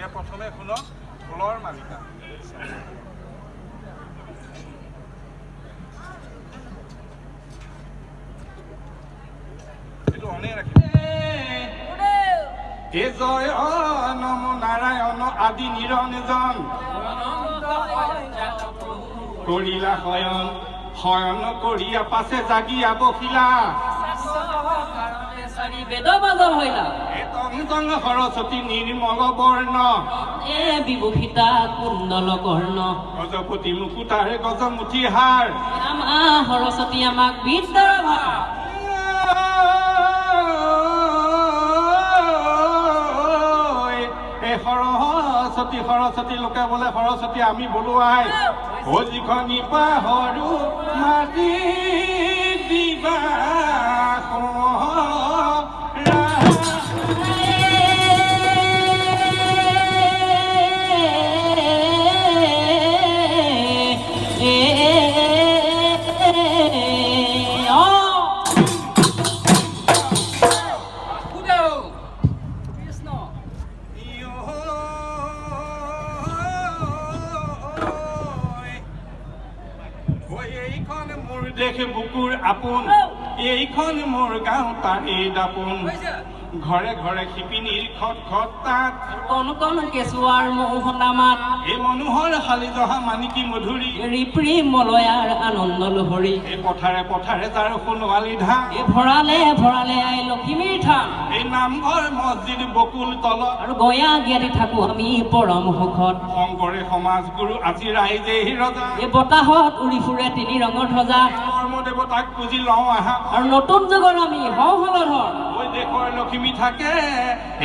এতিয়া প্ৰথমে শুনক ফুলৰ মালিকা। এইটো অনেই ৰাখিব। হে জয় নম নাৰায়ণ আদি নিৰঞ্জন কৰিলা শয়ন শয়ন কৰিয়া পাছে জাগিয়া বহিলা সৰস্বতী নিৰ্মল বৰ্ণ বিভূষিতা কুণ্ডল কৰ্ণ গজপতি মুকুতাৰে গজমুঠি হাৰ সৰস্বতী আমাক বিদ্যাৰ ভাৰ সৰস্বতী সৰস্বতী লোকে বোলে সৰস্বতী আমি বোলোৱাই যিখনি পাহৰো মাটি দিবা বুকুৰ আপোন এইখন মোৰ গাঁও তাৰে দাপোন ঘৰে ঘৰে শিপিনীৰ খট খট তাত কণ কণ কেঁচুৱাৰ মৌহনা মাত এই মনোহৰ শালি জহা মানিকী মধুৰী ৰিপ্ৰি মলয়াৰ আনন্দ লহৰী এই পথাৰে পথাৰে তাৰ সোণোৱালী ধান এই ভৰালে ভৰালে আই লখিমীৰ থান এই নামঘৰ মছজিদ বকুল তলত আৰু গয়া জ্ঞাতি থাকো আমি পৰম সুখত শংকৰে সমাজ গুৰু আজি ৰাইজে ৰজা এই বতাহত উৰি ফুৰে তিনি ৰঙৰ ধ্বজা দেৱতাক পুজি লওঁ আহা আৰু নতুন যুগৰ আমি হওঁ হলধৰ ঐ দেশৰ লখিমী থাকে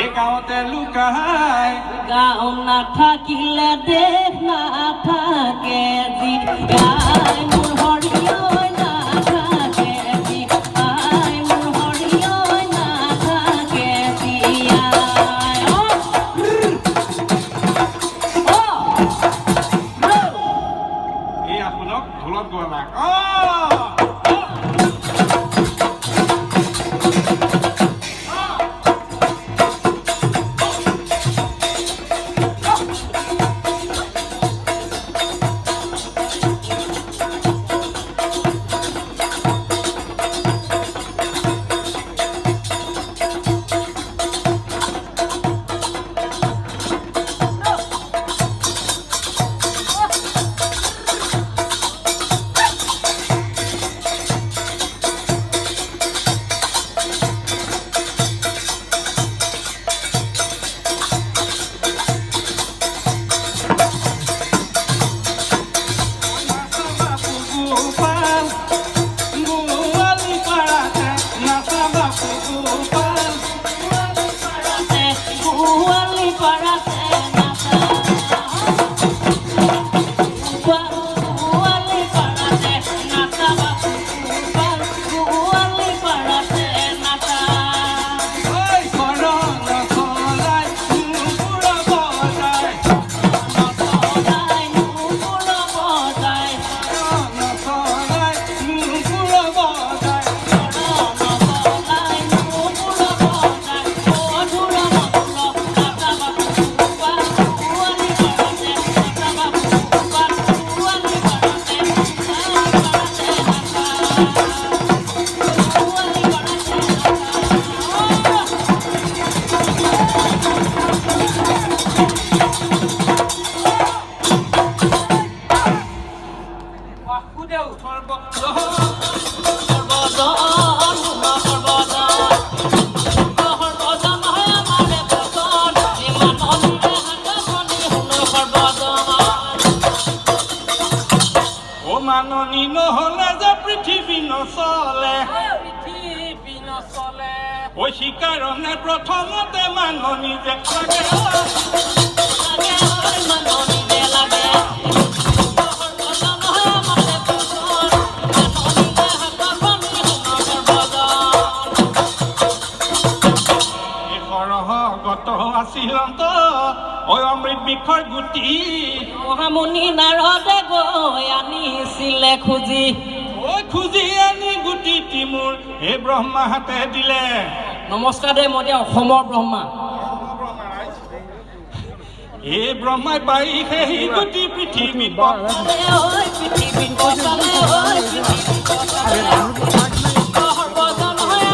এই গাঁৱতে লুকাই গাঁও নাথাকিলে দেশ নাথাকে যি আই মোৰ হৰি ঐ নাথাকে যি আই মোৰ হৰি ঐ নাথাকে যি এই আপোনাক ঢোলত গোৱালাক মাননি নহলে যে পৃথিৱী নচলে ঐ সিকাৰণে প্ৰথমতে মাননি যে গত আছিল ঐ অমৃত বিষৰ গুটি মহামুনি নাৰদে গৈ আনিছিলে খুজি ঐ খুজি আনি গুটিটি মোৰ এই ব্ৰহ্মা হাতে দিলে নমস্কাৰ দে মই এতিয়া অসমৰ ব্ৰহ্মা এই ব্ৰহ্মাই পাই সেই গতি পৃথিৱীত বতালে ঐ পৃথিৱীত বতালে ঐ পৃথিৱীত বতালে সৰ্বজন হয়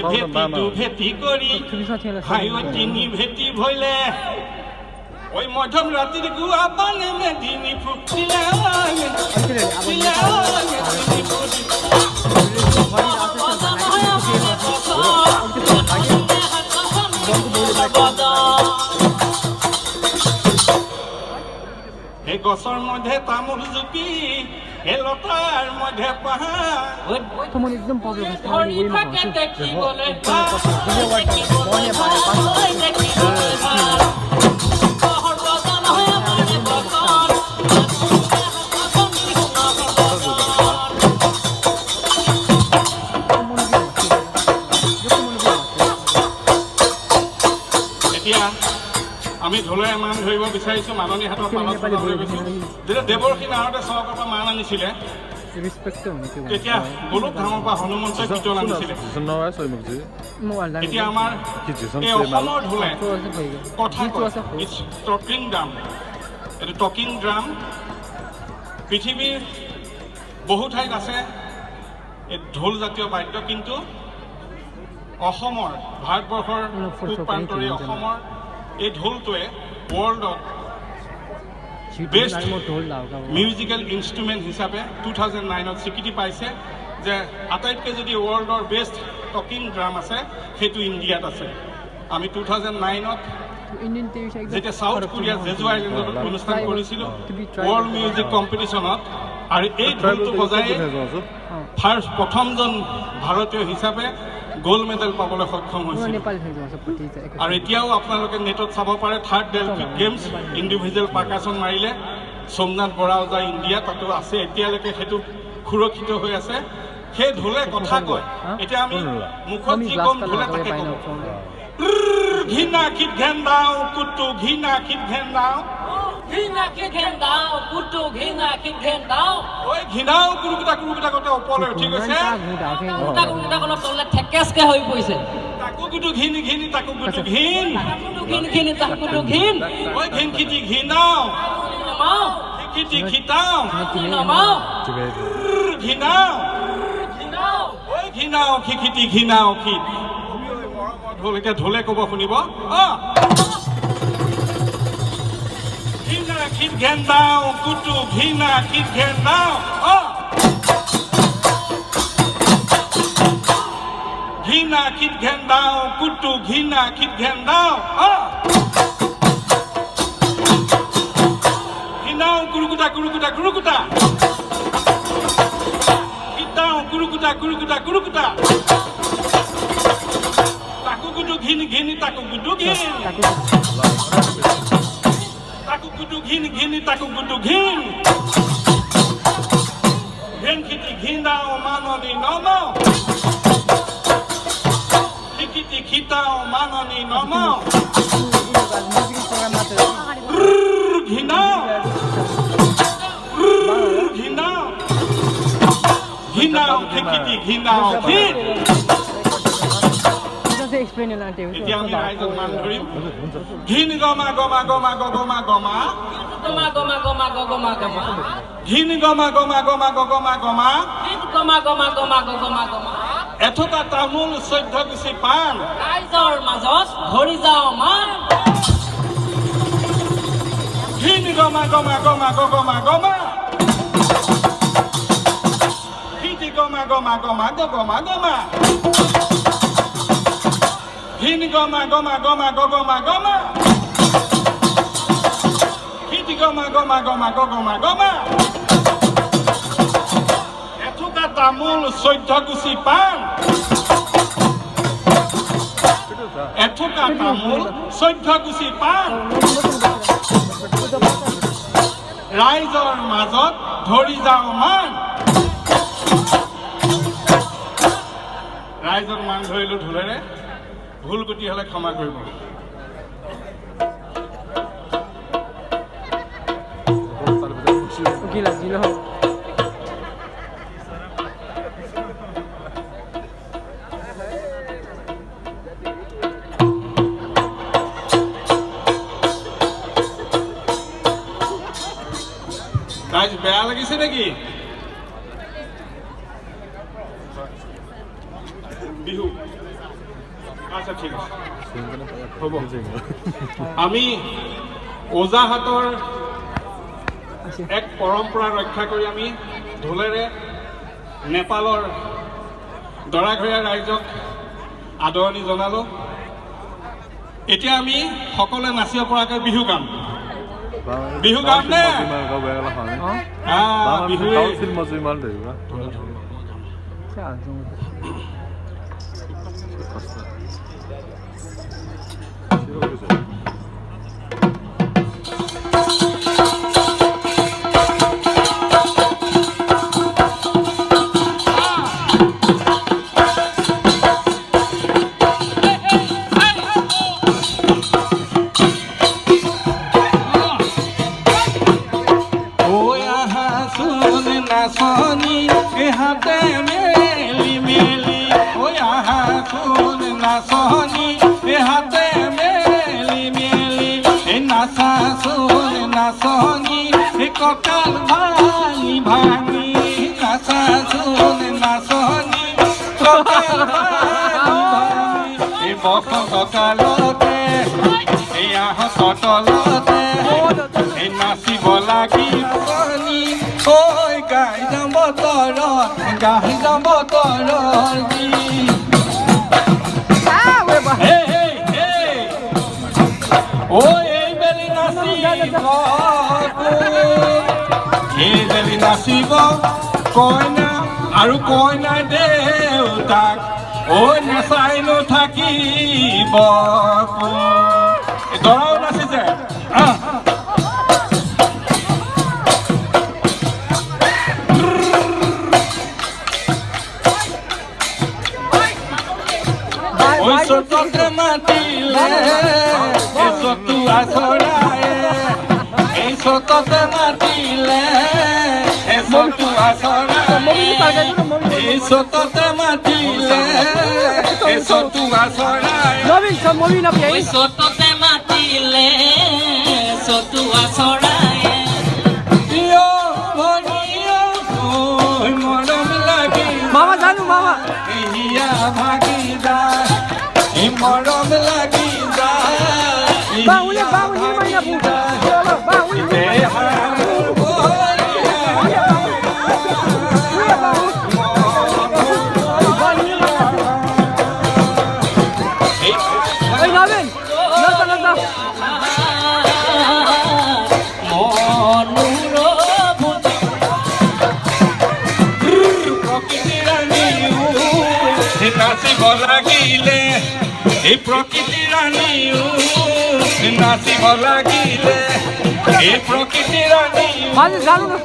ভেটিটো ভেটি কৰি হাইও তিনি ভেটি ভৈলে ওই মধ্যম রাত্রির গুয়া পানে মেদিনী ফুটিলে এই গছর মধ্যে তামোল জুপি এ লতার মধ্যে পাহাড় Someone is them problem. এতিয়া আমি ঢোলেৰে মান ধৰিব বিচাৰিছোঁ মাননী হাতত মানত লৈ গৈছোঁ যেতিয়া দেৱৰ্ষী নাৰদে চৰকাৰৰ পৰা মান আনিছিলে তেতিয়া গোলক ধামৰ পৰা হনুমন্তই কীৰ্তন আনিছিলে এতিয়া আমাৰ এই অসমৰ ঢোলে কথা টকিং ড্ৰাম এইটো টকিং ড্ৰাম পৃথিৱীৰ বহু ঠাইত আছে এই ঢোল জাতীয় বাদ্য কিন্তু অসমৰ ভাৰতবৰ্ষৰ পূব প্ৰান্তৰে অসমৰ এই ঢোলটোৱে ৱৰ্ল্ডত বেষ্ট মিউজিকেল ইনষ্ট্ৰুমেণ্ট হিচাপে 2009ত স্বীকৃতি পাইছে যে আটাইতকৈ যদি ৱৰ্ল্ডৰ বেষ্ট টকিং ড্ৰাম আছে সেইটো ইণ্ডিয়াত আছে আমি 2009ত যেতিয়া সাউথ কোৰিয়াৰ জেজু আইলেণ্ডত অনুষ্ঠান কৰিছিলোঁ ৱৰ্ল্ড মিউজিক কম্পিটিশ্যনত আৰু এই ঢোলটো বজাই প্ৰথমজন ভাৰতীয় হিচাপে গোল্ড মেডেল পাবলৈ সক্ষম হৈছিল আৰু এতিয়াও আপোনালোকে নেটত চাব পাৰে থাৰ্ড ডেলফিক গেমছ ইণ্ডিভিজুৱেল পাৰ্কাছন মাৰিলে সোমনাথ বৰা ওজা ইণ্ডিয়া তাতো আছে এতিয়ালৈকে সেইটো সুৰক্ষিত হৈ আছে সেই ঢোলে কথা কয় এতিয়া আমি মুখত যি কম ঢোলে তাকে ক'ব ঘিনা কিট ঘেন্দাও কুটু ঘিনা কিট ঘেন্দাও ঘৃণা কি ঘেন্দাও কুটু ঘৃণা কি ঘেন্দাও ওই ঘিনাও কুৰুকুটা কথা ওপৰলৈ উঠি গৈছে কুটা অলপ তললে ঠেকেচকে হৈ পৰিছে তাকো কুটু ঘিনি ঘিনি তাকো কুটু ঘিন তাকুটো ঘিন ওই ঘিন খিটি ঘিনাও নামাও খিটি খিটাও নামাও ঘিনাও ঘৃণাও ওই ঘিনাও খিটি ঘিনাও কি ঢোল এতিয়া ঢোলে ক'ব শুনিব ঘিনা খিট ঘেন্দাও কুটু ঘিনা খিট ঘেন্দাও ঘিনা খিট ঘেন্দাও কুটু ঘিনা খিট ঘেন্দাও ঘিনাও কুৰুকুটা খিটাও কুৰুকুটা তাকো কুটু ঘিন ঘিনি তাকো কুটু ঘিন তাকো কুটু ঘিন ঘিনি তাকো কুটু ঘিন ঘিন খিটি ঘিনাও মাননি নমাও খিটি খিটাও মাননি নমাও ঘিনাও ঘিনাও ঘিনাও খিটি ঘিনাও খিট এতিয়া আমি ৰাইজক মান ধৰিম ঘিন গমা গমা গমা গমা গমা গমা গমা গমা গমা গমা ঘিন গমা গমা গমা গমা গমা গমা গমা গমা গমা গমা এথোকা তামোল 14 গুছি পাণ ৰাইজৰ মাজত ধৰি যাওঁ মান ঘিন গমা গমা গমা গমা খিটি গমা গমা গমা গমা ঘিন গমা গমা গমা খিটি গমা গমা এথোকা তামোল 14 গুছি পাণ এথোকা তামোল 14 গুছি পাণ ৰাইজৰ মাজত ধৰি যাওঁ মান ৰাইজৰ মান ধৰিলো ঢোলেৰে ভুল গতি হলে ক্ষমা কৰিব বেয়া লাগিছে নেকি বিহু আচ্ছা ঠিক আছে হ'ব আমি ওজাহাতৰ এক পৰম্পৰা ৰক্ষা কৰি আমি ঢোলেৰে নেপালৰ দৰাঘৰীয়া ৰাইজক আদৰণি জনালোঁ এতিয়া আমি সকলোৱে নাচিব পৰাকৈ বিহু গাম বিহু গাম নে বিহু নাচনী হাতে মেলি মেলি নাচনী হাতে মেলি মেলি নাচাচোন নাচনী কঁকাল ভাঙি ভাঙি নাচাচোন নাচনী কঁকাল ভাঙি ভাঙি বসন্ত কালতে আহত তলতে নাচিব লাগি নাচনী ঐ গাই যাম বতৰৰ এই বেলি নাচিব কইনা আৰু কইনা দেউতাক ঐ নাচাই নাথাকিব দৰাও নাচিছে Sotote matile, sotu asorae. Sotote matile, sotu asorae. Sotote matile, sotu asorae. Sotote matile, sotu asorae. Yo, bonio, morom lagi. Mama janu mama. Iya bhagida. মরম লাগি যায় বাউলি মাইনা পুটা বাউলি এই নবেন লতা লতা নাচিব লাগিলে এই প্ৰকৃতি ৰাণীও নাচিব লাগিলে এই প্ৰকৃতি ৰাণীও মানে জানো না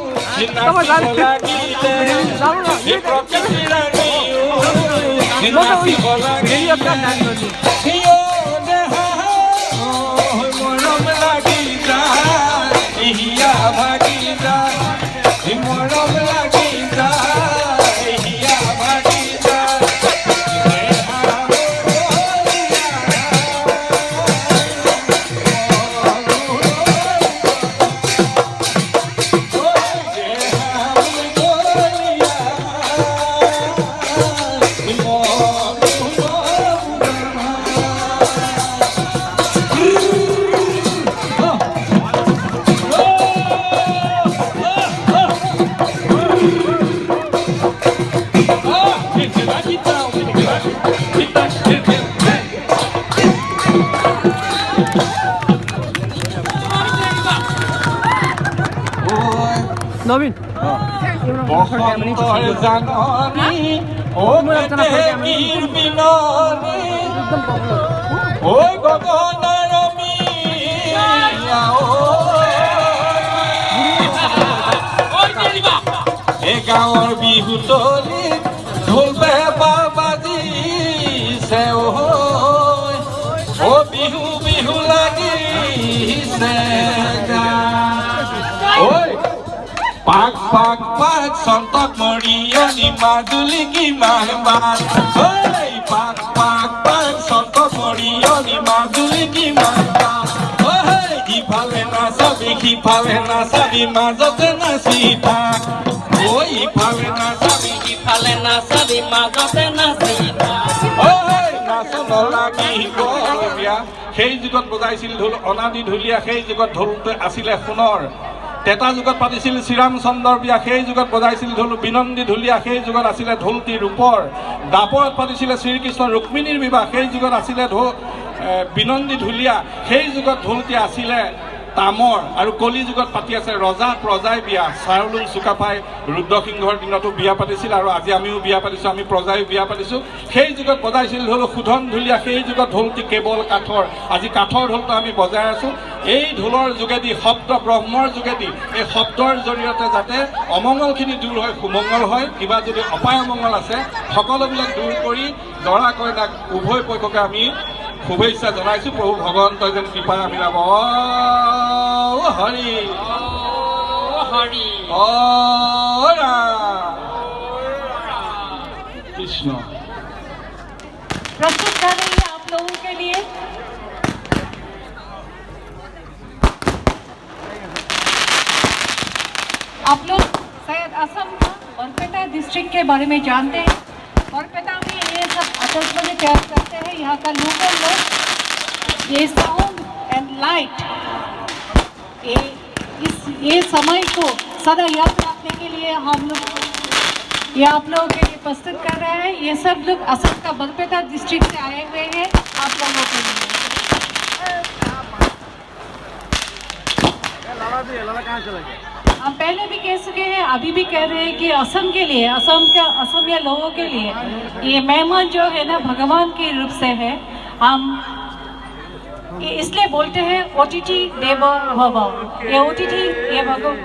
নাচিব লাগিলে এই প্ৰকৃতি ৰাণীও নাচিব লাগিলে মৰম লাগি যায় ইয়া ভাগি যায় মৰম লাগি যায় ইয়া ভাগি যায় নবীন বসন্তৰ জাননী ও মেটেকিৰ বিননী ঐ গগনৰ মিয়া এই গাঁৱৰ বিহুতলী ঢোল পেঁপা বাজিছে ও বিহু বিহু লাগিছে ঐ পাক পাক পাক সন্তক মৰিয়নি মাজুলী কিমান বান ঐ পাক পাক পাক সন্তক মৰিয়নি মাজুলী কিমান বান ঐ ইফালে নাচ নাচাবি সিফালে নাচাবি মাজতে নাচি থাক ঐ ইফালে নাচাবি ইফালে নাচাবি মাজতে নাচি ঐ নাচ নলাগি গ'ল বিয়া সেই যুগত বজাইছিল ঢোল অনাদি ঢুলীয়া সেই যুগত ঢোলটো আছিলে সোণৰ তেতা যুগত পাতিছিল শ্ৰীৰামচন্দ্ৰৰ বিয়া সেই যুগত বজাইছিল ঢোল বিনন্দী ঢুলীয়া সেই যুগত আছিলে ঢোলটি ৰূপৰ দাপৰত পাতিছিলে শ্ৰীকৃষ্ণ ৰুক্মিণীৰ বিবাহ সেই যুগত আছিলে বিনন্দী ঢুলীয়া সেই যুগত ঢোলটি আছিলে তামৰ আৰু কলি যুগত পাতি আছে ৰজা প্ৰজাই বিয়া চাউলুং চুকাফাই ৰুদ্ৰসিংহৰ দিনতো বিয়া পাতিছিল আৰু আজি আমিও বিয়া পাতিছোঁ আমি প্ৰজাই বিয়া পাতিছোঁ সেই যুগত বজাইছিল ঢোল শোধন ঢুলীয়া সেই যুগত ঢোলটি কেৱল কাঠৰ আজি কাঠৰ ঢোলটো আমি বজাই আছোঁ এই ঢোলৰ যোগেদি শব্দ ব্ৰহ্মৰ যোগেদি এই শব্দৰ জৰিয়তে যাতে অমংগলখিনি দূৰ হয় সুমংগল হয় কিবা যদি অপায় অমংগল আছে সকলোবিলাক দূৰ কৰি দৰা কইনাক উভয় পক্ষকে আমি শুভেচ্ছা জনাইছোঁ প্ৰভু ভগৱন্তই যেন কৃপা মিলাব হৰি হৰি कृष्ण प्रस्तुत कर रही है आप लोगों के लिए आप लोग शायद असम का बरपेटा डिस्ट्रिक्ट के बारे में जानते हैं बरपेटा में ये सब आतिशबाजी करते हैं यहाँ का लोकल लोग ये साउंड एंड लाइट ये समय को सदा याद रखने के लिए हम लोग ये आप लोगों के लिए प्रस्तुत कर रहे हैं ये सब लोग असम का बरपेटा डिस्ट्रिक्ट से आए हुए हैं आप लोगों के लिए हम पहले भी कह चुके हैं अभी भी कह रहे हैं कि असम के लिए असमिया लोगों के लिए ये मेहमान जो है ना भगवान के रूप से है हम इसलिए बोलते हैं ओटीटी देवो भव ये ओटीटी ये भगवान